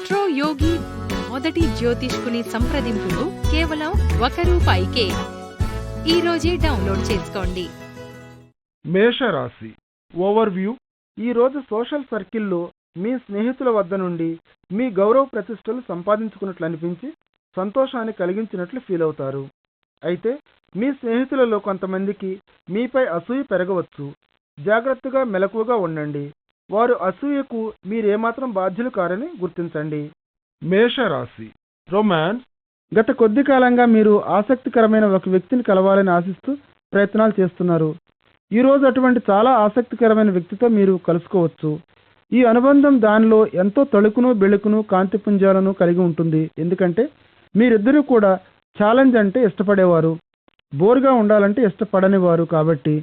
Astro యోగి మొదటి జ్యోతిష్కుని సంప్రదింపులు కేవలం ₹1కే. ఈ రోజే డౌన్లోడ్ చేసుకోండి. మేషరాశి ఓవర్వ్యూ. ఈరోజు సోషల్ సర్కిల్లో మీ స్నేహితుల వద్ద నుండి మీ గౌరవ ప్రతిష్టలు సంపాదించుకున్నట్లు అనిపించి సంతోషాన్ని కలిగించినట్లు ఫీల్ అవుతారు. అయితే మీ స్నేహితులలో కొంతమందికి మీపై అసూయ పెరగవచ్చు. జాగ్రత్తగా మెలకువగా ఉండండి. వారు అసూయకు మీరేమాత్రం బాధ్యులు కారని గుర్తించండి. మేషరాశి రొమాన్స్. గత కొద్ది కాలంగా మీరు ఆసక్తికరమైన ఒక వ్యక్తిని కలవాలని ఆశిస్తూ ప్రయత్నాలు చేస్తున్నారు. ఈరోజు అటువంటి చాలా ఆసక్తికరమైన వ్యక్తితో మీరు కలుసుకోవచ్చు. ఈ అనుబంధం దానిలో ఎంతో తళుకును బెళుకును కాంతిపుంజాలను కలిగి ఉంటుంది. ఎందుకంటే మీరిద్దరూ కూడా ఛాలెంజ్ అంటే ఇష్టపడేవారు, బోర్గా ఉండాలంటే ఇష్టపడనివారు. కాబట్టి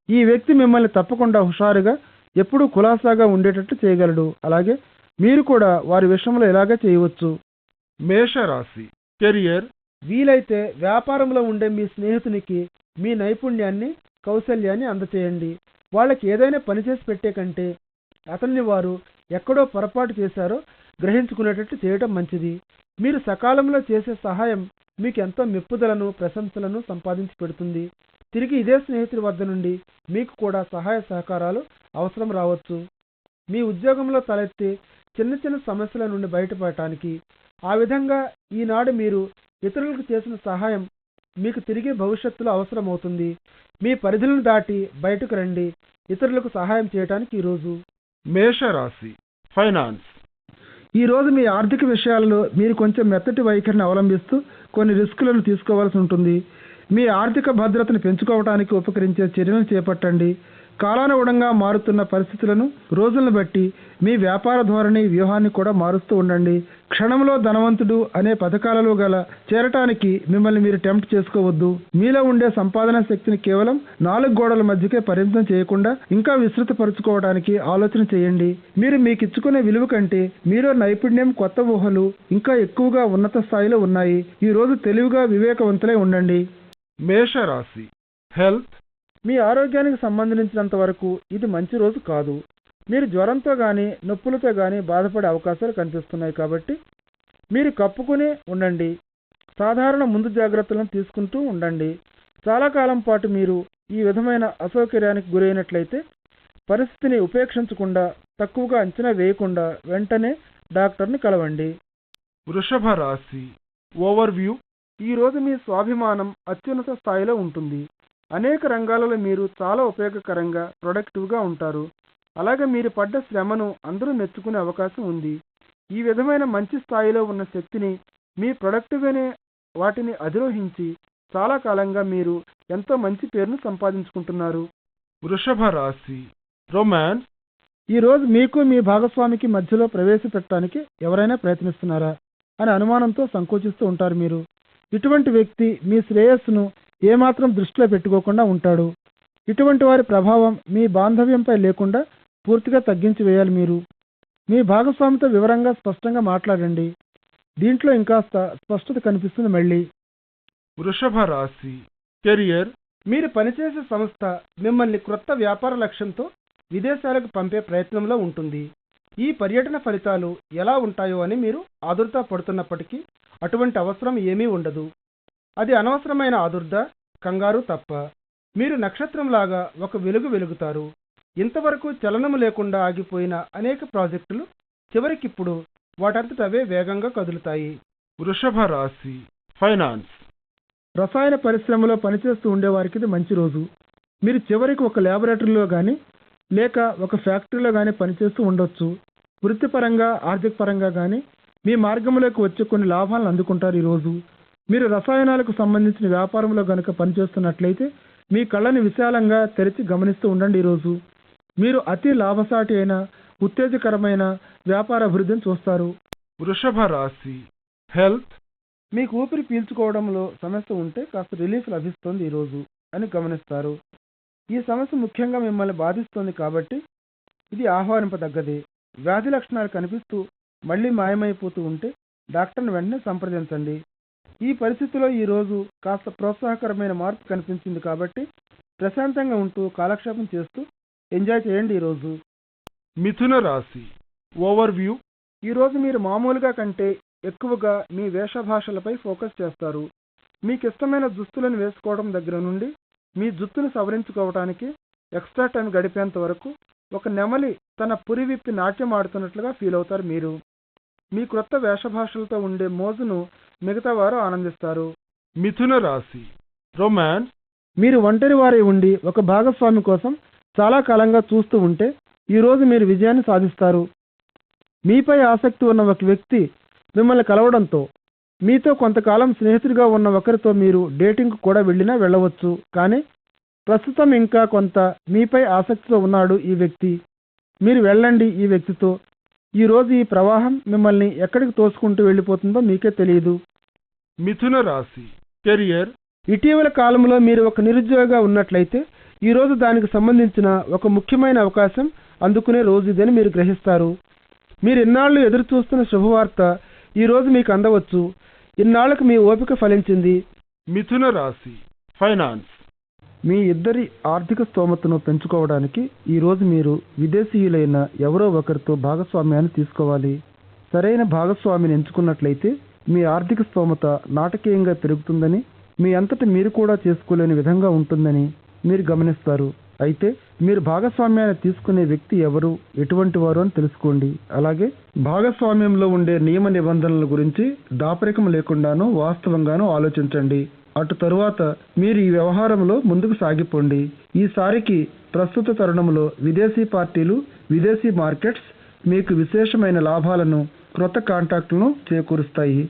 ఈ వ్యక్తి మిమ్మల్ని తప్పకుండా హుషారుగా ఎప్పుడూ కులాసాగా ఉండేటట్లు చేయగలడు. అలాగే మీరు కూడా వారి విషయంలో ఇలాగే చేయవచ్చు. మేషరాశి కెరియర్. వీలైతే వ్యాపారంలో ఉండే మీ స్నేహితునికి మీ నైపుణ్యాన్ని కౌశల్యాన్ని అందచేయండి. వాళ్ళకి ఏదైనా పని చేసి పెట్టే కంటే అతన్ని వారు ఎక్కడో పొరపాటు చేశారో గ్రహించుకునేటట్టు చేయటం మంచిది. మీరు సకాలంలో చేసే సహాయం మీకు ఎంతో మెప్పుదలను ప్రశంసలను సంపాదించి పెడుతుంది. తిరిగి ఇదే స్నేహితుడి వద్ద నుండి మీకు కూడా సహాయ సహకారాలు అవసరం రావచ్చు. మీ ఉద్యోగంలో తలెత్తే చిన్న చిన్న సమస్యల నుండి బయటపడటానికి ఆ విధంగా ఈనాడు మీరు ఇతరులకు చేసిన సహాయం మీకు తిరిగి భవిష్యత్తులో అవసరమవుతుంది. మీ పరిధులను దాటి బయటకు రండి, ఇతరులకు సహాయం చేయడానికి ఈరోజు. మేషరాశి ఫైనాన్స్. ఈరోజు మీ ఆర్థిక విషయాలలో మీరు కొంచెం మెత్తటి వైఖరిని అవలంబిస్తూ కొన్ని రిస్కులను తీసుకోవాల్సి ఉంటుంది. మీ ఆర్థిక భద్రతను పెంచుకోవడానికి ఉపకరించే చర్యలను చేపట్టండి. కాలానుగుణంగా మారుతున్న పరిస్థితులను రోజులను బట్టి మీ వ్యాపార ధోరణి వ్యూహాన్ని కూడా మారుస్తూ ఉండండి. క్షణంలో ధనవంతుడు అనే పథకాలలో గల చేరటానికి మిమ్మల్ని మీరు టెంప్ట్ చేసుకోవద్దు. మీలో ఉండే సంపాదన శక్తిని కేవలం 4 గోడల మధ్యకే పరిమితం చేయకుండా ఇంకా విస్తృతపరచుకోవడానికి ఆలోచన చేయండి. మీరు మీకిచ్చుకునే విలువ కంటే మీలో నైపుణ్యం, కొత్త ఊహలు ఇంకా ఎక్కువగా ఉన్నత స్థాయిలో ఉన్నాయి. ఈ రోజు తెలివిగా వివేకవంతులై ఉండండి. మేషరాశి హెల్త్. మీ ఆరోగ్యానికి సంబంధించినంత వరకు ఇది మంచి రోజు కాదు. మీరు జ్వరంతో కానీ నొప్పులతో కానీ బాధపడే అవకాశాలు కనిపిస్తున్నాయి. కాబట్టి మీరు కప్పుకునే ఉండండి. సాధారణ ముందు జాగ్రత్తలను తీసుకుంటూ ఉండండి. చాలా కాలం పాటు మీరు ఈ విధమైన అసౌకర్యానికి గురైనట్లయితే పరిస్థితిని ఉపేక్షించకుండా, తక్కువగా అంచనా వేయకుండా వెంటనే డాక్టర్ని కలవండి. వృషభ రాశి ఓవర్వ్యూ. ఈరోజు మీ స్వాభిమానం అత్యున్నత స్థాయిలో ఉంటుంది. అనేక రంగాలలో మీరు చాలా ఉపయోగకరంగా ప్రొడక్టివ్గా ఉంటారు. అలాగే మీరు పడ్డ శ్రమను అందరూ మెచ్చుకునే అవకాశం ఉంది. ఈ విధమైన మంచి స్థాయిలో ఉన్న శక్తిని మీ ప్రొడక్టివ్ అనే వాటిని అధిరోహించి చాలా కాలంగా మీరు ఎంతో మంచి పేరును సంపాదించుకుంటున్నారు. వృషభ రాశి రొమాన్స్. ఈరోజు మీకు మీ భాగస్వామికి మధ్యలో ప్రవేశపెట్టడానికి ఎవరైనా ప్రయత్నిస్తున్నారా అనే అనుమానంతో సంకోచిస్తూ ఉంటారు. మీరు ఇటువంటి వ్యక్తి మీ శ్రేయస్సును ఏమాత్రం దృష్టిలో పెట్టుకోకుండా ఉంటాడు. ఇటువంటి వారి ప్రభావం మీ బాంధవ్యంపై లేకుండా పూర్తిగా తగ్గించి వేయాలి. మీరు మీ భాగస్వామితో వివరంగా స్పష్టంగా మాట్లాడండి. దీంట్లో ఇంకాస్త స్పష్టత కనిపిస్తుంది. మళ్ళీ వృషభ రాశి కెరియర్. మీరు పనిచేసే సంస్థ మిమ్మల్ని క్రొత్త వ్యాపార లక్ష్యంతో విదేశాలకు పంపే ప్రయత్నంలో ఉంటుంది. ఈ పర్యటన ఫలితాలు ఎలా ఉంటాయో అని మీరు ఆదుర్దా పడుతున్నప్పటికీ అటువంటి అవసరం ఏమీ ఉండదు. అది అనవసరమైన ఆదుర్దా, కంగారు తప్ప. మీరు నక్షత్రంలాగా ఒక వెలుగు వెలుగుతారు. ఇంతవరకు చలనము లేకుండా ఆగిపోయిన అనేక ప్రాజెక్టులు చివరికిప్పుడు వాటంతటవే వేగంగా కదులుతాయి. వృషభ రాశి ఫైనాన్స్. రసాయన పరిశ్రమలో పనిచేస్తూ ఉండేవారికి ఇది మంచి రోజు. మీరు చివరికి ఒక ల్యాబొరేటరీలో కానీ లేక ఒక ఫ్యాక్టరీలో కానీ పనిచేస్తూ ఉండొచ్చు. వృత్తిపరంగా, ఆర్థిక పరంగా కానీ మీ మార్గంలోకి వచ్చే కొన్ని లాభాలను అందుకుంటారు. ఈరోజు మీరు రసాయనాలకు సంబంధించిన వ్యాపారంలో గనుక పనిచేస్తున్నట్లయితే మీ కళ్ళని విశాలంగా తెరిచి గమనిస్తూ ఉండండి. ఈరోజు మీరు అతి లాభసాటి అయిన ఉత్తేజకరమైన వ్యాపార అభివృద్ధిని చూస్తారు. వృషభ రాశి హెల్త్. మీకు ఊపిరి పీల్చుకోవడంలో సమస్య ఉంటే కాస్త రిలీఫ్ లభిస్తుంది ఈరోజు అని గమనిస్తారు. ఈ సమస్య ముఖ్యంగా మిమ్మల్ని బాధిస్తోంది కాబట్టి ఇది ఆహ్వానింపదగ్గదే. వ్యాధి లక్షణాలు కనిపిస్తూ మళ్ళీ మాయమైపోతూ ఉంటే డాక్టర్ని వెంటనే సంప్రదించండి. ఈ పరిస్థితిలో ఈరోజు కాస్త ప్రోత్సాహకరమైన మార్పు కనిపించింది కాబట్టి ప్రశాంతంగా ఉంటూ కాలక్షేపం చేస్తూ ఎంజాయ్ చేయండి ఈరోజు. మిథున రాశి ఓవర్వ్యూ. ఈరోజు మీరు మామూలుగా కంటే ఎక్కువగా మీ వేషభాషలపై ఫోకస్ చేస్తారు. మీకు ఇష్టమైన దుస్తులను వేసుకోవడం దగ్గర నుండి మీ జుట్టును సవరించుకోవడానికి ఎక్స్ట్రా టైం గడిపేంత వరకు ఒక నెమలి తన పురి విప్పి నాట్యం ఆడుతున్నట్లుగా ఫీల్ అవుతారు మీరు. మీ క్రొత్త వేషభాషలతో ఉండే మోజును మిగతా వారు ఆనందిస్తారు. మిథున రాశి రొమాన్స్. మీరు ఒంటరి వారై ఉండి ఒక భాగస్వామి కోసం చాలా కాలంగా చూస్తూ ఉంటే ఈరోజు మీరు విజయాన్ని సాధిస్తారు. మీపై ఆసక్తి ఉన్న ఒక వ్యక్తి మిమ్మల్ని కలవడంతో మీతో కొంతకాలం స్నేహితుడిగా ఉన్న ఒకరితో మీరు డేటింగ్కు కూడా వెళ్ళవచ్చు. కానీ ప్రస్తుతం ఇంకా కొంత మీపై ఆసక్తితో ఉన్నాడు ఈ వ్యక్తి. మీరు వెళ్ళండి ఈ వ్యక్తితో. ఈరోజు ఈ ప్రవాహం మిమ్మల్ని ఎక్కడికి తోసుకుంటూ వెళ్ళిపోతుందో మీకే తెలియదు. మిథున రాశి కెరియర్. ఇటీవల కాలంలో మీరు ఒక నిరుద్యోగిగా ఉన్నట్లయితే ఈరోజు దానికి సంబంధించిన ఒక ముఖ్యమైన అవకాశం అందుకునే రోజు ఇదని మీరు గ్రహిస్తారు. మీరు ఇన్నాళ్ళు ఎదురు చూస్తున్న శుభవార్త ఈరోజు మీకు అందవచ్చు. ఇన్నాళ్లకు మీ ఓపిక ఫలించింది. మిథున రాశి ఫైనాన్స్. మీ ఇద్దరి ఆర్థిక స్తోమతను పెంచుకోవడానికి ఈరోజు మీరు విదేశీయులైన ఎవరో ఒకరితో భాగస్వామ్యాన్ని తీసుకోవాలి. సరైన భాగస్వామిని ఎంచుకున్నట్లయితే మీ ఆర్థిక స్తోమత నాటకీయంగా పెరుగుతుందని, మీ అంతటి మీరు కూడా చేసుకోలేని విధంగా ఉంటుందని మీరు గమనిస్తారు. అయితే మీరు భాగస్వామ్యాన్ని తీసుకునే వ్యక్తి ఎవరు, ఎటువంటి వారు అని తెలుసుకోండి. అలాగే భాగస్వామ్యంలో ఉండే నియమ నిబంధనల గురించి దాపరికం లేకుండానూ వాస్తవంగానూ ఆలోచించండి. అటు తరువాత మీరు ఈ వ్యవహారంలో ముందుకు సాగిపోండి. ఈసారికి ప్రస్తుత తరుణంలో విదేశీ పార్టీలు, విదేశీ మార్కెట్స్ మీకు విశేషమైన లాభాలను, క్రొత్త కాంటాక్టులను చేకూరుస్తాయి.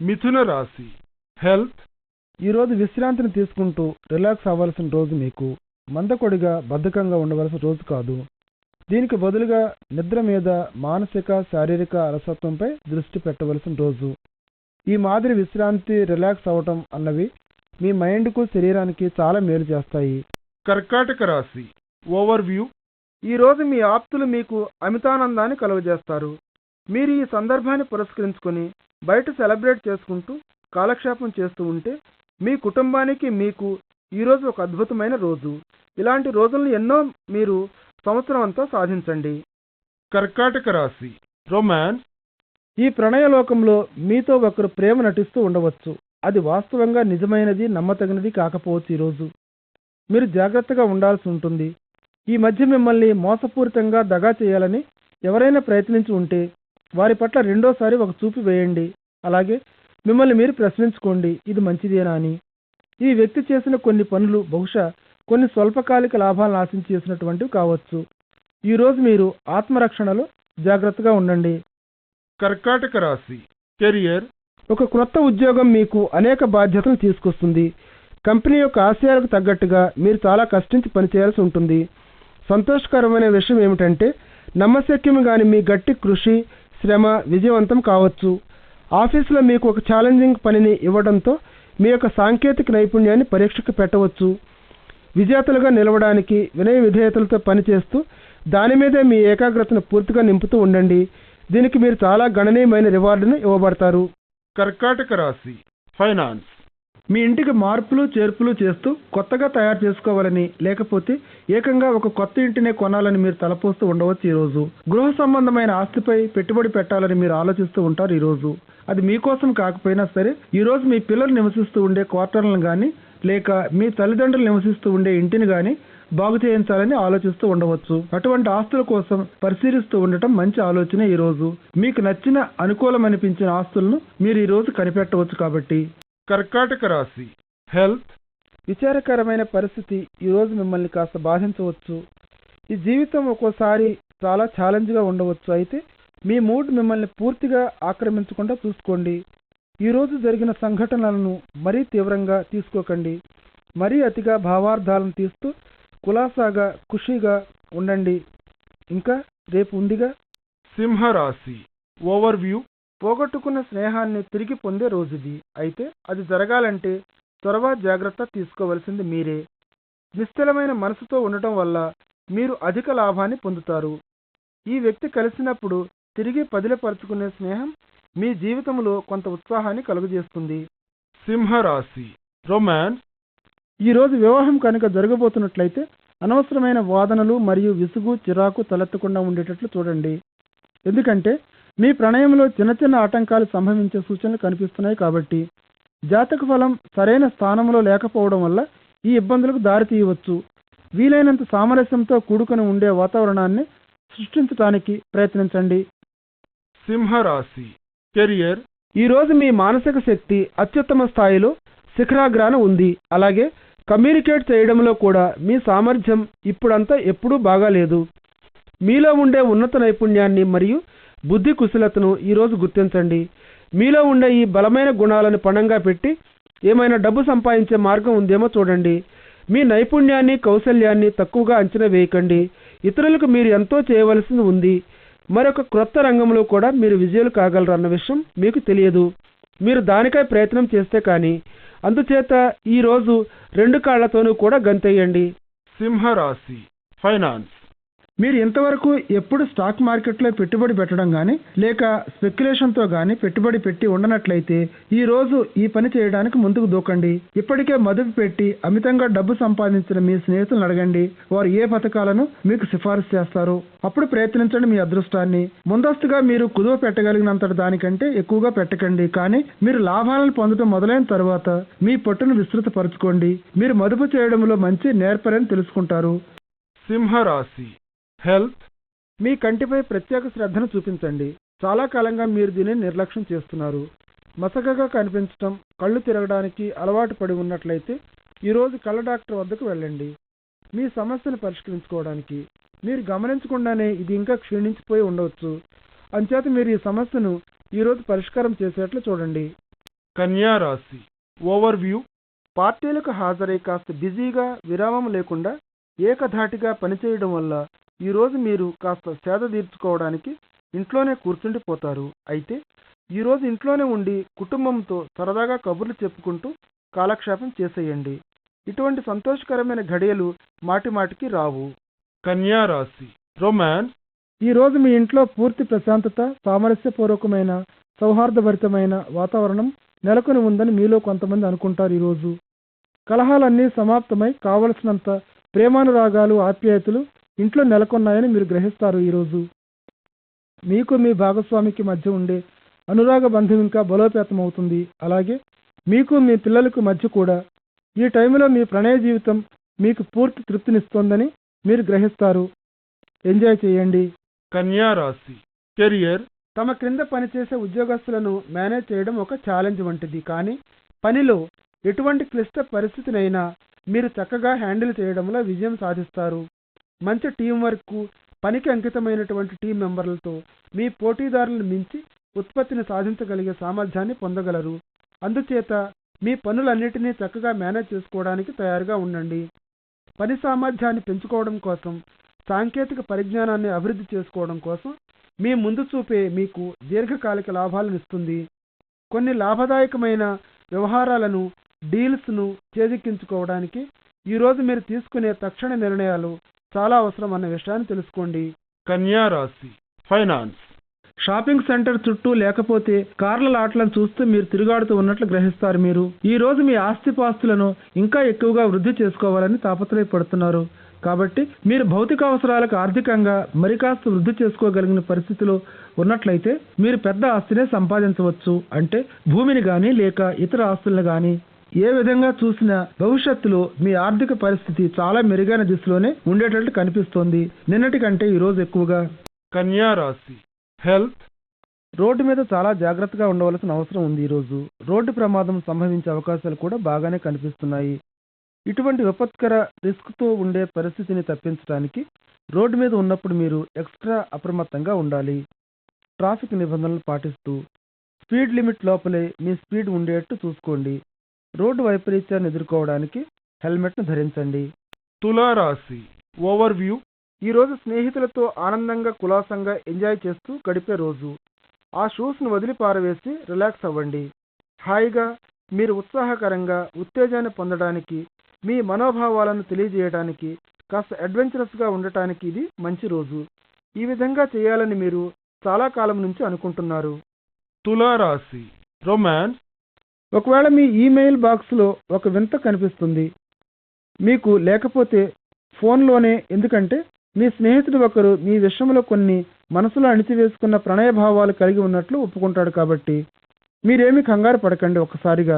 మిథున రాశి హెల్త్. ఈరోజు విశ్రాంతిని తీసుకుంటూ రిలాక్స్ అవ్వాల్సిన రోజు మీకు. మందకొడిగా బద్ధకంగా ఉండవలసిన రోజు కాదు. దీనికి బదులుగా నిద్ర మీద మానసిక, శారీరక అలసత్వంపై దృష్టి పెట్టవలసిన రోజు. ఈ మాదిరి విశ్రాంతి, రిలాక్స్ అవ్వటం అన్నవి మీ మైండ్కు, శరీరానికి చాలా మేలు చేస్తాయి. కర్కాటక రాశి ఓవర్వ్యూ. ఈరోజు మీ ఆప్తులు మీకు అమితానందాన్ని కలుగజేస్తారు. మీరు ఈ సందర్భాన్ని పురస్కరించుకొని బయట సెలబ్రేట్ చేసుకుంటూ కాలక్షేపం చేస్తూ ఉంటే మీ కుటుంబానికి, మీకు ఈరోజు ఒక అద్భుతమైన రోజు. ఇలాంటి రోజులను ఎన్నో మీరు సంవత్సరం అంతా సాధించండి. కర్కాటక రాశి రొమాన్స్. ఈ ప్రణయలోకంలో మీతో ఒకరు ప్రేమ నటిస్తూ ఉండవచ్చు. అది వాస్తవంగా నిజమైనది, నమ్మతగినది కాకపోవచ్చు. ఈరోజు మీరు జాగ్రత్తగా ఉండాల్సి ఉంటుంది. ఈ మధ్య మిమ్మల్ని మోసపూరితంగా దగా చేయాలని ఎవరైనా ప్రయత్నించి ఉంటే వారి పట్ల రెండోసారి ఒక చూపు వేయండి. అలాగే మిమ్మల్ని మీరు ప్రశ్నించుకోండి, ఇది మంచిదేనా అని. ఈ వ్యక్తి చేసిన కొన్ని పనులు బహుశా కొన్ని స్వల్పకాలిక లాభాలను ఆశించి చేసినటువంటివి కావచ్చు. ఈరోజు మీరు ఆత్మరక్షణలో జాగ్రత్తగా ఉండండి. కర్కాటక రాశి కెరియర్. ఒక క్రొత్త ఉద్యోగం మీకు అనేక బాధ్యతలు తీసుకొస్తుంది. కంపెనీ యొక్క ఆశయాలకు తగ్గట్టుగా మీరు చాలా కష్టించి పనిచేయాల్సి ఉంటుంది. సంతోషకరమైన విషయం ఏమిటంటే నమ్మశక్యం గాని మీ గట్టి కృషి, శ్రమ విజయవంతం కావచ్చు. ఆఫీసులో మీకు ఒక ఛాలెంజింగ్ పనిని ఇవ్వడంతో మీ యొక్క సాంకేతిక నైపుణ్యాన్ని పరీక్షకు పెట్టవచ్చు. విజేతలుగా నిలవడానికి వినయ విధేయతలతో పనిచేస్తూ దాని మీదే మీ ఏకాగ్రతను పూర్తిగా నింపుతూ ఉండండి. దీనికి మీరు చాలా గణనీయమైన రివార్డును ఇవ్వబడతారు. కర్కాటక రాశి ఫైనాన్స్. మీ ఇంటికి మార్పులు చేర్పులు చేస్తూ కొత్తగా తయారు చేసుకోవాలని, లేకపోతే ఏకంగా ఒక కొత్త ఇంటినే కొనాలని మీరు తలపోస్తూ ఉండవచ్చు. ఈరోజు గృహ సంబంధమైన ఆస్తిపై పెట్టుబడి పెట్టాలని మీరు ఆలోచిస్తూ ఉంటారు. ఈరోజు అది మీకోసం కాకపోయినా సరే ఈరోజు మీ పిల్లలు నివసిస్తూ ఉండే క్వార్టర్లను కానీ, లేక మీ తల్లిదండ్రులు నివసిస్తూ ఉండే ఇంటిని కానీ బాగు చేయించాలని ఆలోచిస్తూ ఉండవచ్చు. అటువంటి ఆస్తుల కోసం పరిశీలిస్తూ ఉండటం మంచి ఆలోచన. ఈరోజు మీకు నచ్చిన, అనుకూలమనిపించిన ఆస్తులను మీరు ఈరోజు కనిపెట్టవచ్చు. కాబట్టి కర్కాటక రాశి హెల్త్. విచారకరమైన పరిస్థితి ఈరోజు మిమ్మల్ని కాస్త బాధించవచ్చు. ఈ జీవితం ఒక్కోసారి చాలా ఛాలెంజ్గా ఉండవచ్చు. అయితే మీ మూడ్ మిమ్మల్ని పూర్తిగా ఆక్రమించకుండా చూసుకోండి. ఈరోజు జరిగిన సంఘటనలను మరీ తీవ్రంగా తీసుకోకండి. మరీ అతిగా భావార్థాలను తీస్తూ కులాసాగా, ఖుషీగా ఉండండి. ఇంకా రేపు ఉందిగా. సింహరాశి ఓవర్వ్యూ. పోగొట్టుకున్న స్నేహాన్ని తిరిగి పొందే రోజుది. అయితే అది జరగాలంటే చొరవ, జాగ్రత్త తీసుకోవలసింది మీరే. నిశ్చలమైన మనసుతో ఉండటం వల్ల మీరు అధిక లాభాన్ని పొందుతారు. ఈ వ్యక్తి కలిసినప్పుడు తిరిగి పదిలపరుచుకునే స్నేహం మీ జీవితంలో కొంత ఉత్సాహాన్ని కలుగజేస్తుంది. సింహరాశి రొమాన్స్. ఈరోజు వివాహం కనుక జరగబోతున్నట్లయితే అనవసరమైన వాదనలు మరియు విసుగు, చిరాకు తలెత్తకుండా ఉండేటట్లు చూడండి. ఎందుకంటే మీ ప్రణయంలో చిన్న చిన్న ఆటంకాలు సంభవించే సూచనలు కనిపిస్తున్నాయి కాబట్టి జాతక ఫలం సరైన స్థానంలో లేకపోవడం వల్ల ఈ ఇబ్బందులకు దారి తీయవచ్చు. వీలైనంత సామరస్యంతో కూడుకొని ఉండే వాతావరణాన్ని సృష్టించడానికి ప్రయత్నించండి. సింహరాశి కెరియర్. ఈరోజు మీ మానసిక శక్తి అత్యుత్తమ స్థాయిలో శిఖరాగ్రాన ఉంది. అలాగే కమ్యూనికేట్ చేయడంలో కూడా మీ సామర్థ్యం ఇప్పుడంతా ఎప్పుడూ బాగాలేదు. మీలో ఉండే ఉన్నత నైపుణ్యాన్ని మరియు బుద్ధి కుశలతను ఈరోజు గుర్తించండి. మీలో ఉండే ఈ బలమైన గుణాలను పణంగా పెట్టి ఏమైనా డబ్బు సంపాదించే మార్గం ఉందేమో చూడండి. మీ నైపుణ్యాన్ని కౌశల్యాన్ని తక్కువగా అంచనా వేయకండి. ఇతరులకు మీరు ఎంతో చేయవలసి ఉంది. మరొక క్రొత్త రంగంలో కూడా మీరు విజయాలు కాగలరు అన్న విషయం మీకు తెలియదు. మీరు దానికై ప్రయత్నం చేస్తే కానీ అందుచేత ఈరోజు 2 కాళ్లతోనూ కూడా గంతేయండి. సింహరాశి ఫైనాన్స్. మీరు ఇంతవరకు ఎప్పుడు స్టాక్ మార్కెట్లో పెట్టుబడి పెట్టడం కానీ లేక స్పెక్యులేషన్తో కానీ పెట్టుబడి పెట్టి ఉండనట్లయితే ఈ రోజు ఈ పని చేయడానికి ముందుకు దూకండి. ఇప్పటికే మదుపు పెట్టి అమితంగా డబ్బు సంపాదించిన మీ స్నేహితులను అడగండి. వారు ఏ పథకాలను మీకు సిఫారసు చేస్తారు. అప్పుడు ప్రయత్నించండి మీ అదృష్టాన్ని. ముందస్తుగా మీరు కుదువ పెట్టగలిగినంతటి దానికంటే ఎక్కువగా పెట్టకండి. కానీ మీరు లాభాలను పొందడం మొదలైన తర్వాత మీ పట్టును విస్తృతపరచుకోండి. మీరు మదుపు చేయడంలో మంచి నేర్పరని తెలుసుకుంటారు. సింహరాశి హెల్త్. మీ కంటిపై ప్రత్యేక శ్రద్ధను చూపించండి. చాలా కాలంగా మీరు దీనిని నిర్లక్ష్యం చేస్తున్నారు. మసకగా కనిపించటం, కళ్ళు తిరగడానికి అలవాటు పడి ఉన్నట్లయితే ఈరోజు కళ్ళ డాక్టర్ వద్దకు వెళ్ళండి. మీ సమస్యను పరిష్కరించుకోవడానికి మీరు గమనించకుండానే ఇది ఇంకా క్షీణించిపోయి ఉండవచ్చు. అంచేత మీరు ఈ సమస్యను ఈరోజు పరిష్కారం చేసేట్లు చూడండి. కన్యా రాశి ఓవర్వ్యూ. పార్టీలకు హాజరై కాస్త బిజీగా విరామం లేకుండా ఏకధాటిగా పనిచేయడం వల్ల ఈరోజు మీరు కాస్త సేద తీర్చుకోవడానికి ఇంట్లోనే కూర్చుండిపోతారు. అయితే ఈరోజు ఇంట్లోనే ఉండి కుటుంబంతో సరదాగా కబుర్లు చెప్పుకుంటూ కాలక్షేపం చేసేయండి. ఇటువంటి సంతోషకరమైన ఘడియలు మాటిమాటికి రావు. కన్యా రాశి రొమాన్స్. ఈరోజు మీ ఇంట్లో పూర్తి ప్రశాంతత, సామరస్యపూర్వకమైన సౌహార్దభరితమైన వాతావరణం నెలకొని ఉందని మీలో కొంతమంది అనుకుంటారు. ఈరోజు కలహాలన్నీ సమాప్తమై కావలసినంత ప్రేమానురాగాలు, ఆప్యాయతలు ఇంట్లో నెలకొన్నాయని మీరు గ్రహిస్తారు. ఈరోజు మీకు మీ భాగస్వామికి మధ్య ఉండే అనురాగ బంధం ఇంకా బలోపేతం అవుతుంది. అలాగే మీకు మీ పిల్లలకు మధ్య కూడా ఈ టైంలో మీ ప్రణయ జీవితం మీకు పూర్తి తృప్తినిస్తోందని మీరు గ్రహిస్తారు. ఎంజాయ్ చేయండి. కన్యా రాశి కెరియర్. తమ క్రింద పనిచేసే ఉద్యోగస్తులను మేనేజ్ చేయడం ఒక ఛాలెంజ్ వంటిది. కానీ పనిలో ఎటువంటి క్లిష్ట పరిస్థితినైనా మీరు చక్కగా హ్యాండిల్ చేయడంలో విజయం సాధిస్తారు. మంచి టీం వర్క్, పనికి అంకితమైనటువంటి టీం మెంబర్లతో మీ పోటీదారులను మించి ఉత్పత్తిని సాధించగలిగే సామర్థ్యాన్ని పొందగలరు. అందుచేత మీ పనులన్నిటినీ చక్కగా మేనేజ్ చేసుకోవడానికి తయారుగా ఉండండి. పని సామర్థ్యాన్ని పెంచుకోవడం కోసం, సాంకేతిక పరిజ్ఞానాన్ని అభివృద్ధి చేసుకోవడం కోసం మీ ముందు చూపే మీకు దీర్ఘకాలిక లాభాలను ఇస్తుంది. కొన్ని లాభదాయకమైన వ్యవహారాలను, డీల్స్ను చేజిక్కించుకోవడానికి ఈరోజు మీరు తీసుకునే తక్షణ నిర్ణయాలు చాలా అవసరం అన్న విషయాన్ని తెలుసుకోండి. కన్యా రాశి ఫైనాన్స్. షాపింగ్ సెంటర్ చుట్టూ లేకపోతే కార్ల లాట్లను చూస్తూ మీరు తిరుగాడుతూ ఉన్నట్లు గ్రహిస్తారు. మీరు ఈ రోజు మీ ఆస్తిపాస్తులను ఇంకా ఎక్కువగా వృద్ధి చేసుకోవాలని తాపత్రయపడుతున్నారు. కాబట్టి మీరు భౌతిక అవసరాలకు ఆర్థికంగా మరికాస్త వృద్ధి చేసుకోగలిగిన పరిస్థితిలో ఉన్నట్లయితే మీరు పెద్ద ఆస్తినే సంపాదించవచ్చు. అంటే భూమిని కానీ లేక ఇతర ఆస్తులను కానీ. ఏ విధంగా చూసినా భవిష్యత్తులో మీ ఆర్థిక పరిస్థితి చాలా మెరుగైన దిశలోనే ఉండేటట్లు కనిపిస్తోంది నిన్నటి కంటే ఈరోజు ఎక్కువగా. కన్యా రాశి హెల్త్. రోడ్డు మీద చాలా జాగ్రత్తగా ఉండవలసిన అవసరం ఉంది. ఈరోజు రోడ్డు ప్రమాదం సంభవించే అవకాశాలు కూడా బాగానే కనిపిస్తున్నాయి. ఇటువంటి విపత్కర రిస్క్తో ఉండే పరిస్థితిని తప్పించడానికి రోడ్డు మీద ఉన్నప్పుడు మీరు ఎక్స్ట్రా అప్రమత్తంగా ఉండాలి. ట్రాఫిక్ నిబంధనలు పాటిస్తూ స్పీడ్ లిమిట్ లోపలే మీ స్పీడ్ ఉండేట్టు చూసుకోండి. రోడ్డు వైపరీత్యాన్ని ఎదుర్కోవడానికి హెల్మెట్ను ధరించండి. తులారాశి ఓవర్వ్యూ. ఈరోజు స్నేహితులతో ఆనందంగా కులాసంగా ఎంజాయ్ చేస్తూ గడిపే రోజు. ఆ షూస్ను వదిలి పారవేసి రిలాక్స్ అవ్వండి. హాయిగా మీరు ఉత్సాహకరంగా ఉత్తేజాన్ని పొందడానికి, మీ మనోభావాలను తెలియజేయడానికి, కాస్త అడ్వెంచరస్గా ఉండటానికి ఇది మంచి రోజు. ఈ విధంగా చేయాలని మీరు చాలా కాలం నుంచి అనుకుంటున్నారు. తులారాశి రొమాన్స్. ఒకవేళ మీ ఈమెయిల్ బాక్స్లో ఒక వింత కనిపిస్తుంది మీకు, లేకపోతే ఫోన్లోనే. ఎందుకంటే మీ స్నేహితుడు ఒకరు మీ విషయంలో కొన్ని మనసులో అణిచివేసుకున్న ప్రణయ భావాలు కలిగి ఉన్నట్లు ఒప్పుకుంటాడు. కాబట్టి మీరేమీ కంగారు పడకండి. ఒక్కసారిగా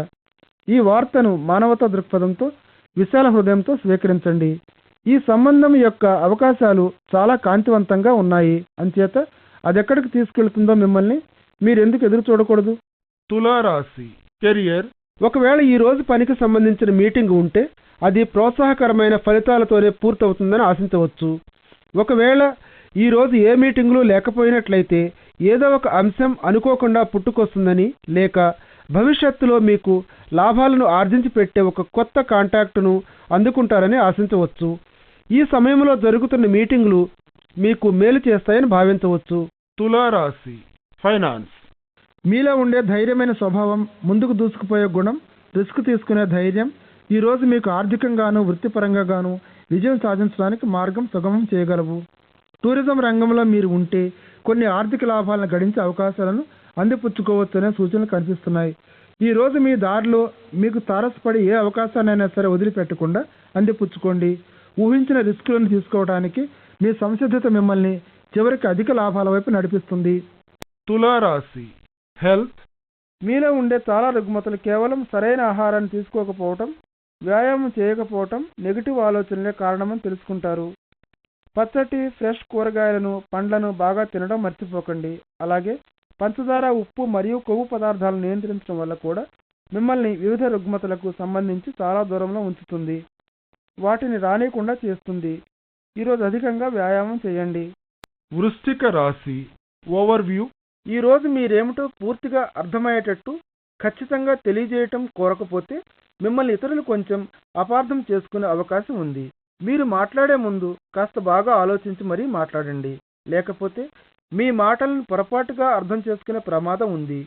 ఈ వార్తను మానవతా దృక్పథంతో, విశాల హృదయంతో స్వీకరించండి. ఈ సంబంధం యొక్క అవకాశాలు చాలా కాంతివంతంగా ఉన్నాయి. అంచేత అదెక్కడికి తీసుకెళ్తుందో మిమ్మల్ని మీరెందుకు ఎదురు చూడకూడదు? తులారాశి కెరియర్. ఒకవేళ ఈ రోజు పనికి సంబంధించిన మీటింగ్ ఉంటే అది ప్రోత్సాహకరమైన ఫలితాలతోనే పూర్తవుతుందని ఆశించవచ్చు. ఒకవేళ ఈ రోజు ఏ మీటింగులు లేకపోయినట్లయితే ఏదో ఒక అంశం అనుకోకుండా పుట్టుకొస్తుందని, లేక భవిష్యత్తులో మీకు లాభాలను ఆర్జించి పెట్టే ఒక కొత్త కాంటాక్టును అందుకుంటారని ఆశించవచ్చు. ఈ సమయంలో జరుగుతున్న మీటింగులు మీకు మేలు చేస్తాయని భావించవచ్చు. తులారాశి ఫైనాన్స్. మీలో ఉండే ధైర్యమైన స్వభావం, ముందుకు దూసుకుపోయే గుణం, రిస్క్ తీసుకునే ధైర్యం ఈ రోజు మీకు ఆర్థికంగాను వృత్తిపరంగాను విజయం సాధించడానికి మార్గం సుగమం చేయగలవు. టూరిజం రంగంలో మీరు ఉంటే కొన్ని ఆర్థిక లాభాలను గడించే అవకాశాలను అందిపుచ్చుకోవచ్చనే సూచనలు కనిపిస్తున్నాయి. ఈ రోజు మీ దారిలో మీకు తారసపడి ఏ అవకాశాన్నైనా సరే వదిలిపెట్టకుండా అందిపుచ్చుకోండి. ఊహించిన రిస్కులను తీసుకోవడానికి మీ సంసిద్ధత మిమ్మల్ని చివరికి అధిక లాభాల వైపు నడిపిస్తుంది. తులారాశి హెల్త్. మీలో ఉండే చాలా రుగ్మతలు కేవలం సరైన ఆహారాన్ని తీసుకోకపోవటం, వ్యాయామం చేయకపోవటం, నెగిటివ్ ఆలోచనలే కారణమని తెలుసుకుంటారు. పచ్చటి ఫ్రెష్ కూరగాయలను, పండ్లను బాగా తినడం మర్చిపోకండి. అలాగే పంచదార, ఉప్పు మరియు కొవ్వు పదార్థాలను నియంత్రించడం వల్ల కూడా మిమ్మల్ని వివిధ రుగ్మతలకు సంబంధించి చాలా దూరంలో ఉంచుతుంది, వాటిని రానియకుండా చేస్తుంది. ఈరోజు అధికంగా వ్యాయామం చేయండి. వృశ్చిక రాశి ఓవర్వ్యూ. ఈరోజు మీరేమిటో పూర్తిగా అర్థమయ్యేటట్టు ఖచ్చితంగా తెలియజేయటం కోరకపోతే మిమ్మల్ని ఇతరులు కొంచెం అపార్థం చేసుకునే అవకాశం ఉంది. మీరు మాట్లాడే ముందు కాస్త బాగా ఆలోచించి మరీ మాట్లాడండి. లేకపోతే మీ మాటలను పొరపాటుగా అర్థం చేసుకునే ప్రమాదం ఉంది.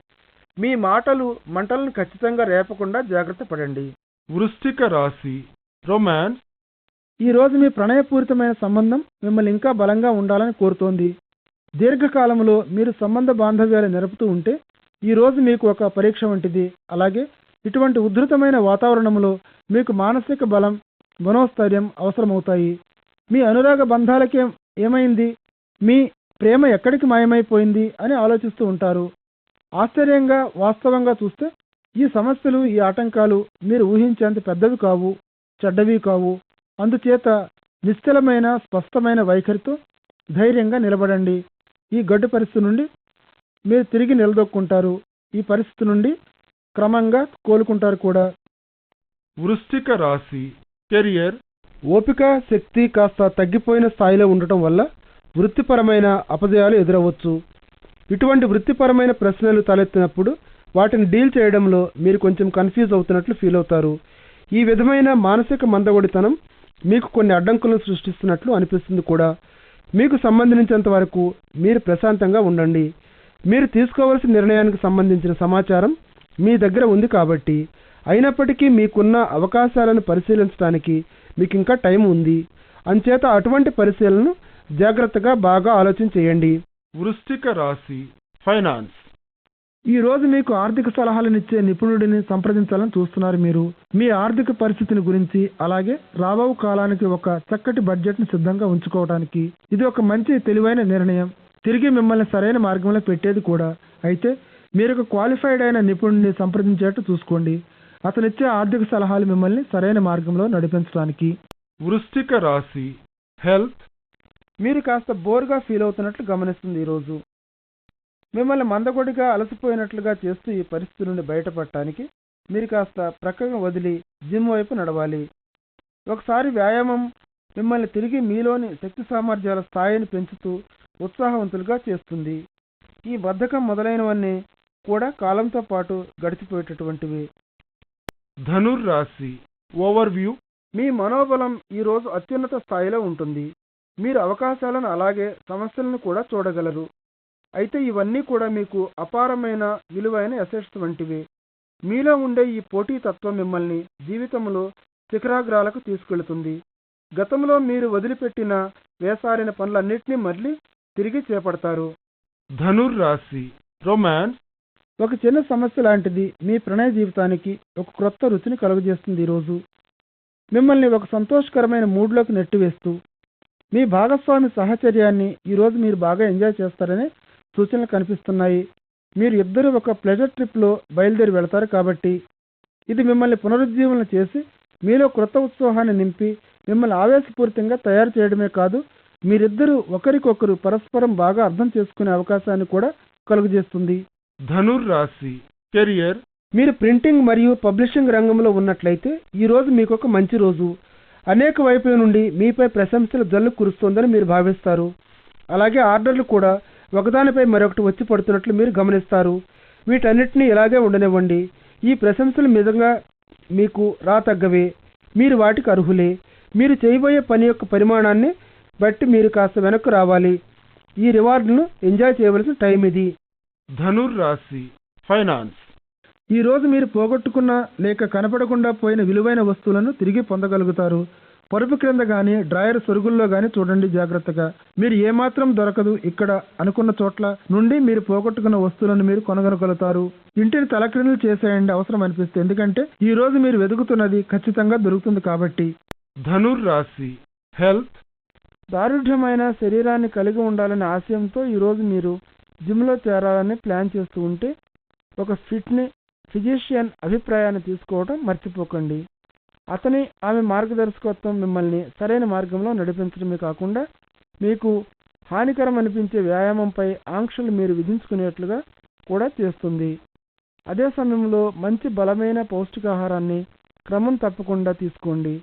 మీ మాటలు మంటలను ఖచ్చితంగా రేపకుండా జాగ్రత్త పడండి. వృశ్చిక రాశి రొమాన్స్. ఈరోజు మీ ప్రణయపూరితమైన సంబంధం మిమ్మల్ని ఇంకా బలంగా ఉండాలని కోరుతోంది. దీర్ఘకాలంలో మీరు సంబంధ బాంధవ్యాలు నిలుపుతూ ఉంటే ఈరోజు మీకు ఒక పరీక్ష వంటిది. అలాగే ఇటువంటి ఉధృతమైన వాతావరణంలో మీకు మానసిక బలం, మనోస్థైర్యం అవసరమవుతాయి. మీ అనురాగ బంధాలకే ఏమైంది, మీ ప్రేమ ఎక్కడికి మాయమైపోయింది అని ఆలోచిస్తూ ఉంటారు. ఆశ్చర్యంగా వాస్తవంగా చూస్తే ఈ సమస్యలు, ఈ ఆటంకాలు మీరు ఊహించేంత పెద్దవి కావు, చెడ్డవి కావు. అందుచేత నిశ్చలమైన స్పష్టమైన వైఖరితో ధైర్యంగా నిలబడండి. ఈ గడ్డు పరిస్థితి నుండి మీరు తిరిగి నిలదొక్కుంటారు. ఈ పరిస్థితి నుండి క్రమంగా కోలుకుంటారు కూడా. వృశ్చిక రాశి కెరియర్. ఓపిక, శక్తి కాస్త తగ్గిపోయిన స్థాయిలో ఉండటం వల్ల వృత్తిపరమైన అపజయాలు ఎదురవచ్చు. ఇటువంటి వృత్తిపరమైన ప్రశ్నలు తలెత్తినప్పుడు వాటిని డీల్ చేయడంలో మీరు కొంచెం కన్ఫ్యూజ్ అవుతున్నట్లు ఫీల్ అవుతారు. ఈ విధమైన మానసిక మందగొడితనం మీకు కొన్ని అడ్డంకులను సృష్టిస్తున్నట్లు అనిపిస్తుంది కూడా. మీకు సంబంధించినంత వరకు మీరు ప్రశాంతంగా ఉండండి. మీరు తీసుకోవాల్సిన నిర్ణయానికి సంబంధించిన సమాచారం మీ దగ్గర ఉంది కాబట్టి, అయినప్పటికీ మీకున్న అవకాశాలను పరిశీలించడానికి మీకు ఇంకా టైం ఉంది. అంచేత అటువంటి పరిశీలనను జాగ్రత్తగా బాగా ఆలోచన చేయండి. వృశ్చిక రాశి ఫైనాన్స్. ఈ రోజు మీకు ఆర్థిక సలహాలనిచ్చే నిపుణుడిని సంప్రదించాలని చూస్తున్నారు. మీరు మీ ఆర్థిక పరిస్థితిని గురించి, అలాగే రాబో కాలానికి ఒక చక్కటి బడ్జెట్ను సిద్ధంగా ఉంచుకోవడానికి ఇది ఒక మంచి తెలివైన నిర్ణయం. తిరిగి మిమ్మల్ని సరైన మార్గంలో పెట్టేది కూడా. అయితే మీరు ఒక క్వాలిఫైడ్ అయిన నిపుణుడిని సంప్రదించేట్టు చూసుకోండి. అతనిచ్చే ఆర్థిక సలహాలు మిమ్మల్ని సరైన మార్గంలో నడిపించడానికి. వృశ్చిక రాశి హెల్త్. మీరు కాస్త బోర్గా ఫీల్ అవుతున్నట్లు గమనిస్తుంది. ఈరోజు మిమ్మల్ని మందకొడిగా, అలసిపోయినట్లుగా చేస్తూ ఈ పరిస్థితి నుండి బయటపడటానికి మీరు కాస్త ప్రక్కగా వదిలి జిమ్ వైపు నడవాలి. ఒకసారి వ్యాయామం మిమ్మల్ని తిరిగి మీలోని శక్తి సామర్థ్యాల స్థాయిని పెంచుతూ ఉత్సాహవంతులుగా చేస్తుంది. ఈ బద్ధకం మొదలైనవన్నీ కూడా కాలంతో పాటు గడిచిపోయేటటువంటివి. ధనుర్రాశి ఓవర్వ్యూ. మీ మనోబలం ఈరోజు అత్యున్నత స్థాయిలో ఉంటుంది. మీరు అవకాశాలను అలాగే సమస్యలను కూడా చూడగలరు. అయితే ఇవన్నీ కూడా మీకు అపారమైన విలువైన అసెట్స్ వంటివి. మీలో ఉండే ఈ పోటీతత్వం మిమ్మల్ని జీవితంలో శిఖరాగ్రాలకు తీసుకెళుతుంది. గతంలో మీరు వదిలిపెట్టిన వేసారిన పనులన్నింటినీ మళ్ళీ తిరిగి చేపడతారు. ధనుర్రాశి రొమాన్స్. ఒక చిన్న సమస్య లాంటిది మీ ప్రణయ జీవితానికి ఒక క్రొత్త రుచిని కలుగజేస్తుంది. ఈరోజు మిమ్మల్ని ఒక సంతోషకరమైన మూడ్లోకి నెట్టివేస్తూ మీ భాగస్వామి సహచర్యాన్ని ఈరోజు మీరు బాగా ఎంజాయ్ చేస్తారనే సూచనలు కనిపిస్తున్నాయి. మీరు ఇద్దరు ఒక ప్లెజర్ ట్రిప్లో బయలుదేరి వెళతారు కాబట్టి ఇది మిమ్మల్ని పునరుజ్జీవనం చేసి మీలో క్రొత్త ఉత్సాహాన్ని నింపి మిమ్మల్ని ఆవేశపూరితంగా తయారు చేయడమే కాదు, మీరిద్దరూ ఒకరికొకరు పరస్పరం బాగా అర్థం చేసుకునే అవకాశాన్ని కూడా కలుగజేస్తుంది. ధనుర్ రాశి కెరియర్. మీరు ప్రింటింగ్ మరియు పబ్లిషింగ్ రంగంలో ఉన్నట్లయితే ఈరోజు మీకు ఒక మంచి రోజు. అనేక వైపుల నుండి మీపై ప్రశంసల జల్లు కురుస్తోందని మీరు భావిస్తారు. అలాగే ఆర్డర్లు కూడా ఒకదానిపై మరొకటి వచ్చి పడుతున్నట్లు మీరు గమనిస్తారు. వీటన్నిటినీ ఇలాగే ఉండనివ్వండి. ఈ ప్రశంసలు నిజంగా మీకు రాతగ్గవే. మీరు వాటికి అర్హులే. మీరు చేయబోయే పని యొక్క పరిమాణాన్ని బట్టి మీరు కాస్త వెనక్కు రావాలి. ఈ రివార్డును ఎంజాయ్ చేయవలసిన టైం ఇది. ధనుర్ రాశి ఫైనాన్స్. ఈరోజు మీరు పోగొట్టుకున్న లేక కనపడకుండా పోయిన విలువైన వస్తువులను తిరిగి పొందగలుగుతారు. పరుపు క్రింద కానీ డ్రాయర్ సొరుగుల్లో కానీ చూడండి జాగ్రత్తగా. మీరు ఏమాత్రం దొరకదు ఇక్కడ అనుకున్న చోట్ల నుండి మీరు పోగొట్టుకున్న వస్తువులను మీరు కొనగలుగుతారు. ఇంటిని తలక్రిందులు చేసేయండి అవసరం అనిపిస్తే, ఎందుకంటే ఈ రోజు మీరు వెతుకుతున్నది ఖచ్చితంగా దొరుకుతుంది కాబట్టి. ధనుర్ రాశి హెల్త్. దారుఢ్యమైన శరీరాన్ని కలిగి ఉండాలనే ఆశయంతో ఈరోజు మీరు జిమ్లో చేరాలని ప్లాన్ చేస్తూ ఉంటే ఒక ఫిజిషియన్ అభిప్రాయాన్ని తీసుకోవడం మర్చిపోకండి. ఆమె మార్గదర్శకత్వం మిమ్మల్ని సరైన మార్గంలో నడిపించడమే కాకుండా మీకు హానికరం అనిపించే వ్యాయామంపై ఆంక్షలు మీరు విధించుకునేట్లుగా కూడా చేస్తుంది. అదే సమయంలో మంచి బలమైన పౌష్టికాహారాన్ని క్రమం తప్పకుండా తీసుకోండి.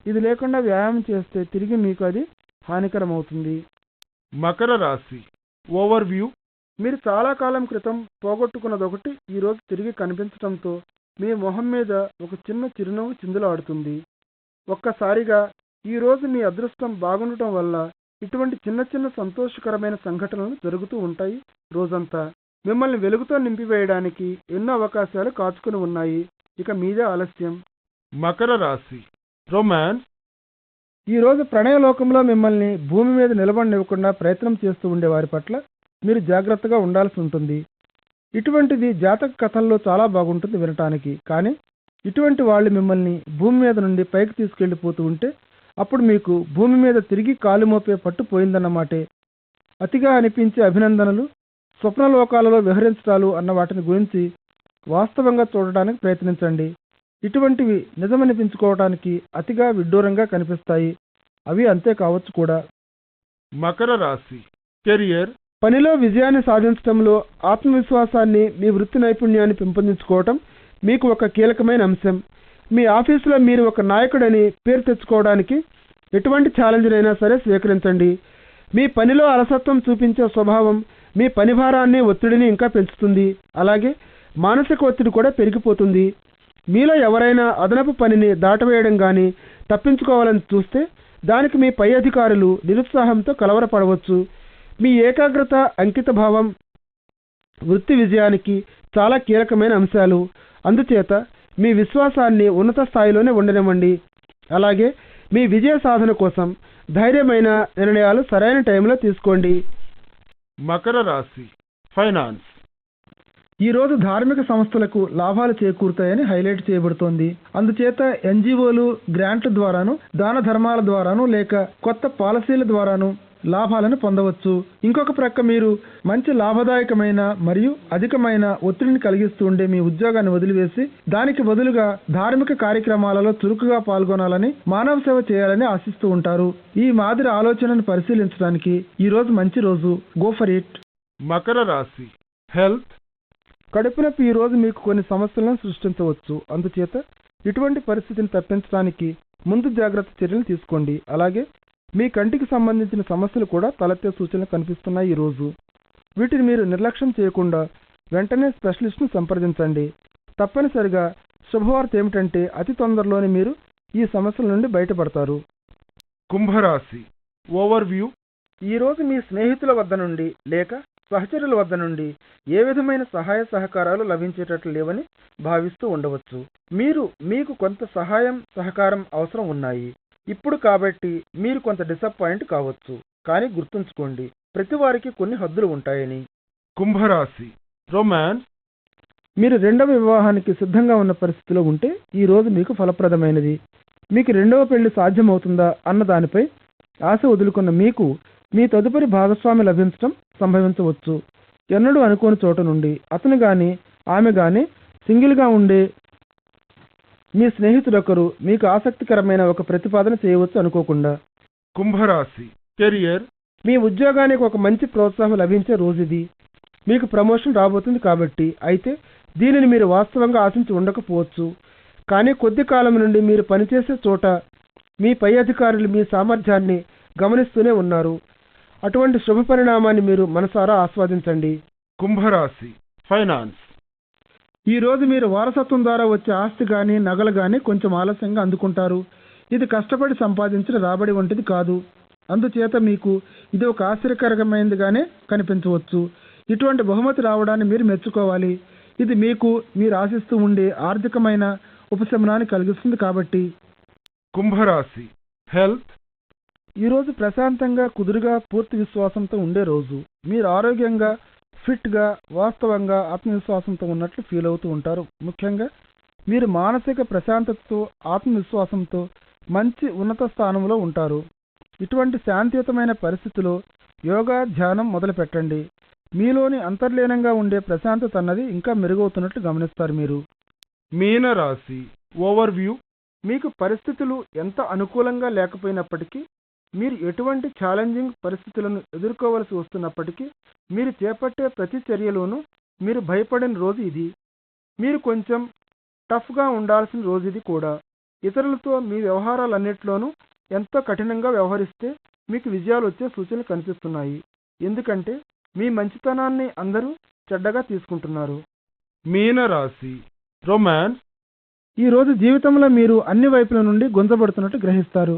ఇది లేకుండా వ్యాయామం చేస్తే తిరిగి మీకు అది హానికరం అవుతుంది. మకర రాశి ఓవర్వ్యూ. మీరు చాలా కాలం క్రితం పోగొట్టుకున్నదొకటి ఈరోజు తిరిగి కనిపించడంతో మీ మొహం మీద ఒక చిన్న చిరునవ్వు చిందులాడుతుంది. ఒక్కసారిగా ఈరోజు మీ అదృష్టం బాగుండటం వల్ల ఇటువంటి చిన్న చిన్న సంతోషకరమైన సంఘటనలు జరుగుతూ ఉంటాయి. రోజంతా మిమ్మల్ని వెలుగుతో నింపివేయడానికి ఎన్నో అవకాశాలు కాచుకుని ఉన్నాయి. ఇక మీదే ఆలస్యం. మకర రాశి రొమాన్స్. ఈరోజు ప్రణయలోకంలో మిమ్మల్ని భూమి మీద నిలబడనివ్వకుండా ప్రయత్నం చేస్తూ ఉండే వారి పట్ల మీరు జాగ్రత్తగా ఉండాల్సి ఉంటుంది. ఇటువంటిది జాతక కథల్లో చాలా బాగుంటుంది వినటానికి. కానీ ఇటువంటి వాళ్ళు మిమ్మల్ని భూమి మీద నుండి పైకి తీసుకెళ్లిపోతూ ఉంటే అప్పుడు మీకు భూమి మీద తిరిగి కాలు మోపే పట్టు పోయిందన్నమాటే. అతిగా అనిపించే అభినందనలు, స్వప్నలోకాలలో విహరించడాలు అన్న వాటిని గురించి వాస్తవంగా చూడడానికి ప్రయత్నించండి. ఇటువంటివి నిజమనిపించుకోవడానికి అతిగా విడ్డూరంగా కనిపిస్తాయి. అవి అంతే కావచ్చు కూడా. మకర రాశి కెరియర్. పనిలో విజయాన్ని సాధించడంలో ఆత్మవిశ్వాసాన్ని, మీ వృత్తి నైపుణ్యాన్ని పెంపొందించుకోవటం మీకు ఒక కీలకమైన అంశం. మీ ఆఫీసులో మీరు ఒక నాయకుడని పేరు తెచ్చుకోవడానికి ఎటువంటి ఛాలెంజ్నైనా సరే స్వీకరించండి. మీ పనిలో అలసత్వం చూపించే స్వభావం మీ పనిభారాన్ని, ఒత్తిడిని ఇంకా పెంచుతుంది. అలాగే మానసిక ఒత్తిడి కూడా పెరిగిపోతుంది. మీలో ఎవరైనా అదనపు పనిని దాటవేయడం కానీ తప్పించుకోవాలని చూస్తే దానికి మీ పై అధికారులు నిరుత్సాహంతో కలవరపడవచ్చు. మీ ఏకాగ్రత, అంకిత భావం వృత్తి విజయానికి చాలా కీలకమైన అంశాలు. అందుచేత మీ విశ్వాసాన్ని ఉన్నత స్థాయిలోనే ఉండనివ్వండి. అలాగే మీ విజయ సాధన కోసం ధైర్యమైన నిర్ణయాలు సరైన టైంలో తీసుకోండి. మకర రాశి ఫైనాన్స్. ఈరోజు ధార్మిక సంస్థలకు లాభాలు చేకూరుతాయని హైలైట్ చేయబడుతోంది. అందుచేత ఎన్జిఓలు గ్రాంట్ల ద్వారాను, దాన ధర్మాల ద్వారాను లేక కొత్త పాలసీల ద్వారాను లాభాలను పొందవచ్చు. ఇంకొక ప్రక్క మీరు మంచి లాభదాయకమైన మరియు అధికమైన ఒత్తిడిని కలిగిస్తూ ఉండే మీ ఉద్యోగాన్ని వదిలివేసి దానికి బదులుగా ధార్మిక కార్యక్రమాలలో చురుకుగా పాల్గొనాలని, మానవ సేవ చేయాలని ఆశిస్తూ ఉంటారు. ఈ మాదిరి ఆలోచనను పరిశీలించడానికి ఈరోజు మంచి రోజు. Go for it. మకర రాశి హెల్త్. కడుపు నొప్పి ఈరోజు మీకు కొన్ని సమస్యలను సృష్టించవచ్చు. అందుచేత ఇటువంటి పరిస్థితిని తప్పించడానికి ముందు జాగ్రత్త చర్యలు తీసుకోండి. అలాగే మీ కంటికి సంబంధించిన సమస్యలు కూడా తలెత్తే సూచనలు కనిపిస్తున్నాయి ఈరోజు. వీటిని మీరు నిర్లక్ష్యం చేయకుండా వెంటనే స్పెషలిస్ట్ను సంప్రదించండి. తప్పనిసరిగా శుభవార్త ఏమిటంటే అతి తొందరలోనే మీరు ఈ సమస్యల నుండి బయటపడతారు. కుంభరాశి ఓవర్వ్యూ. ఈరోజు మీ స్నేహితుల వద్ద నుండి లేక సహచరుల వద్ద నుండి ఏ విధమైన సహాయ సహకారాలు లభించేటట్లు లేవని భావిస్తూ ఉండవచ్చు. మీకు కొంత సహాయం, సహకారం అవసరం ఉన్నాయి ఇప్పుడు. కాబట్టి మీరు కొంత డిసప్పాయింట్ కావచ్చు. కానీ గుర్తుంచుకోండి, ప్రతి వారికి కొన్ని హద్దులు ఉంటాయని. కుంభరాశి రొమాన్స్. మీరు రెండవ వివాహానికి సిద్ధంగా ఉన్న పరిస్థితిలో ఉంటే ఈ రోజు మీకు ఫలప్రదమైనది. మీకు రెండవ పెళ్లి సాధ్యమవుతుందా అన్న దానిపై ఆశ వదులుకున్న మీకు మీ తదుపరి భాగస్వామి లభించడం సంభవించవచ్చు. ఎన్నడూ అనుకోని చోట నుండి అతను గాని ఆమె గాని సింగిల్గా ఉండే మీ స్నేహితుడొకరు మీకు ఆసక్తికరమైన ఒక ప్రతిపాదన చేయవచ్చు అనుకోకుండా. కుంభరాశి కెరియర్. మీ ఉద్యోగానికి ఒక మంచి ప్రోత్సాహం లభించే రోజు ఇది. మీకు ప్రమోషన్ రాబోతుంది కాబట్టి. అయితే దీనిని మీరు వాస్తవంగా ఆశించి ఉండకపోవచ్చు. కానీ కొద్ది కాలం నుండి మీరు పనిచేసే చోట మీ పై అధికారులు మీ సామర్థ్యాన్ని గమనిస్తూనే ఉన్నారు. అటువంటి శుభ పరిణామాన్ని మీరు మనసారా ఆస్వాదించండి. కుంభరాశి ఫైనాన్స్. ఈ రోజు మీరు వారసత్వం ద్వారా వచ్చే ఆస్తి కానీ నగలు కానీ కొంచెం ఆలస్యంగా అందుకుంటారు. ఇది కష్టపడి సంపాదించిన రాబడి వంటిది కాదు. అందుచేత మీకు ఇది ఒక ఆశ్చర్యకరమైనదిగానే కనిపించవచ్చు. ఇటువంటి బహుమతి రావడాన్ని మీరు మెచ్చుకోవాలి. ఇది మీకు మీరు ఆశిస్తూ ఉండే ఆర్థికమైన ఉపశమనాన్ని కలిగిస్తుంది కాబట్టి. కుంభరాశి హెల్త్. ఈరోజు ప్రశాంతంగా కుదురుగా పూర్తి విశ్వాసంతో ఉండే రోజు. మీరు ఆరోగ్యంగా ఫిట్గా వాస్తవంగా ఆత్మవిశ్వాసంతో ఉన్నట్లు ఫీల్ అవుతూ ఉంటారు. ముఖ్యంగా మీరు మానసిక ప్రశాంతతతో ఆత్మవిశ్వాసంతో మంచి ఉన్నత స్థానంలో ఉంటారు. ఇటువంటి శాంతియుతమైన పరిస్థితిలో యోగా ధ్యానం మొదలు పెట్టండి. మీలోని అంతర్లీనంగా ఉండే ప్రశాంతత అన్నది ఇంకా మెరుగవుతున్నట్లు గమనిస్తారు మీరు. మీనరాశి ఓవర్వ్యూ. మీకు పరిస్థితులు ఎంత అనుకూలంగా లేకపోయినప్పటికీ మీరు ఎటువంటి ఛాలెంజింగ్ పరిస్థితులను ఎదుర్కోవలసి వస్తున్నప్పటికీ మీరు చేపట్టే ప్రతి చర్యలోనూ మీరు భయపడిన రోజు ఇది. మీరు కొంచెం టఫ్గా ఉండాల్సిన రోజు ఇది కూడా. ఇతరులతో మీ వ్యవహారాలన్నింటిలోనూ ఎంతో కఠినంగా వ్యవహరిస్తే మీకు విజయాలు వచ్చే సూచనలు కనిపిస్తున్నాయి. ఎందుకంటే మీ మంచితనాన్ని అందరూ చెడ్డగా తీసుకుంటున్నారు. మీనరాశి రొమాన్స్. ఈరోజు జీవితంలో మీరు అన్ని వైపుల నుండి గుంజబడుతున్నట్టు గ్రహిస్తారు.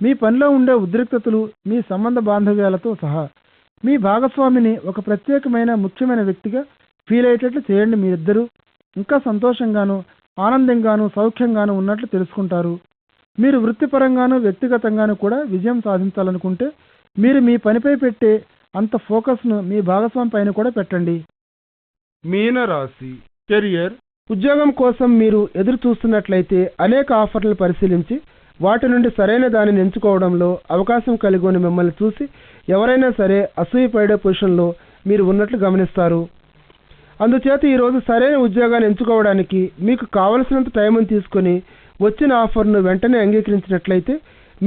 మీ పనిలో ఉండే ఉద్రిక్తతలు మీ సంబంధ బాంధవ్యాలతో సహా మీ భాగస్వామిని ఒక ప్రత్యేకమైన ముఖ్యమైన వ్యక్తిగా ఫీల్ అయ్యేటట్లు చేయండి. మీరిద్దరూ ఇంకా సంతోషంగాను ఆనందంగాను సౌఖ్యంగాను ఉన్నట్లు తెలుసుకుంటారు. మీరు వృత్తిపరంగాను వ్యక్తిగతంగాను కూడా విజయం సాధించాలనుకుంటే మీరు మీ పనిపై పెట్టే అంత ఫోకస్ను మీ భాగస్వామి పైన కూడా పెట్టండి. మీనరాశి కెరియర్. ఉద్యోగం కోసం మీరు ఎదురు చూస్తున్నట్లయితే అనేక ఆఫర్లు పరిశీలించి వాటి నుండి సరైన దానిని ఎంచుకోవడంలో అవకాశం కలిగి ఉన్న మిమ్మల్ని చూసి ఎవరైనా సరే అసూయపడే పొజిషన్లో మీరు ఉన్నట్లు గమనిస్తారు. అందుచేత ఈరోజు సరైన ఉద్యోగాన్ని ఎంచుకోవడానికి మీకు కావలసినంత టైంను తీసుకొని వచ్చిన ఆఫర్ను వెంటనే అంగీకరించినట్లయితే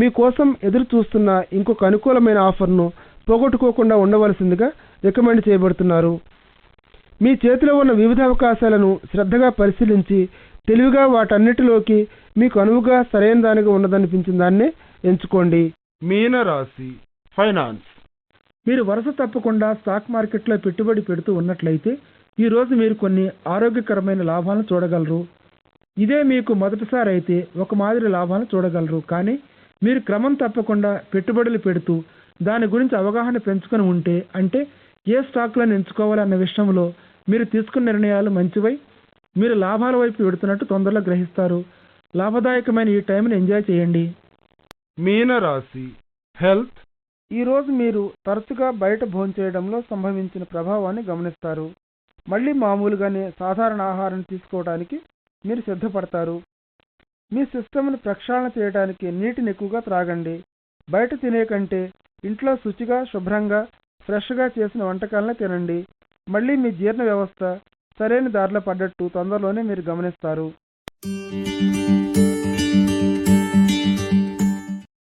మీకోసం ఎదురు చూస్తున్న ఇంకొక అనుకూలమైన ఆఫర్ను పోగొట్టుకోకుండా ఉండవలసిందిగా రికమెండ్ చేయబడుతున్నారు. మీ చేతిలో ఉన్న వివిధ అవకాశాలను శ్రద్ధగా పరిశీలించి తెలివిగా వాటన్నిటిలోకి మీకు అనువుగా సరైన దానిగా ఉన్నదనిపించిన దాన్నే ఎంచుకోండి. మీనరాశి ఫైనాన్స్. మీరు వరుస తప్పకుండా స్టాక్ మార్కెట్లో పెట్టుబడి పెడుతూ ఉన్నట్లయితే ఈరోజు మీరు కొన్ని ఆరోగ్యకరమైన లాభాలను చూడగలరు. ఇదే మీకు మొదటిసారి అయితే ఒక మాదిరి లాభాలను చూడగలరు. కానీ మీరు క్రమం తప్పకుండా పెట్టుబడులు పెడుతూ దాని గురించి అవగాహన పెంచుకొని ఉంటే, అంటే ఏ స్టాక్లను ఎంచుకోవాలన్న విషయంలో మీరు తీసుకున్న నిర్ణయాలు మంచివై మీరు లాభాల వైపు వెడుతున్నట్టు తొందరలో గ్రహిస్తారు. లాభదాయకమైన ఈ టైంని ఎంజాయ్ చేయండి. మీనరాశి హెల్త్. ఈరోజు మీరు తరచుగా బయట భోంచేయడంలో సంభవించిన ప్రభావాన్ని గమనిస్తారు. మళ్ళీ మామూలుగానే సాధారణ ఆహారం తీసుకోవడానికి మీరు సిద్ధపడతారు. మీ సిస్టమ్ను ప్రక్షాళన చేయడానికి నీటిని ఎక్కువగా త్రాగండి. బయట తినే కంటే ఇంట్లో శుచిగా శుభ్రంగా ఫ్రెష్గా చేసిన వంటకాలనే తినండి. మళ్ళీ మీ జీర్ణ వ్యవస్థ సరైన దారిలో పడ్డట్టు తొందరలోనే మీరు గమనిస్తారు.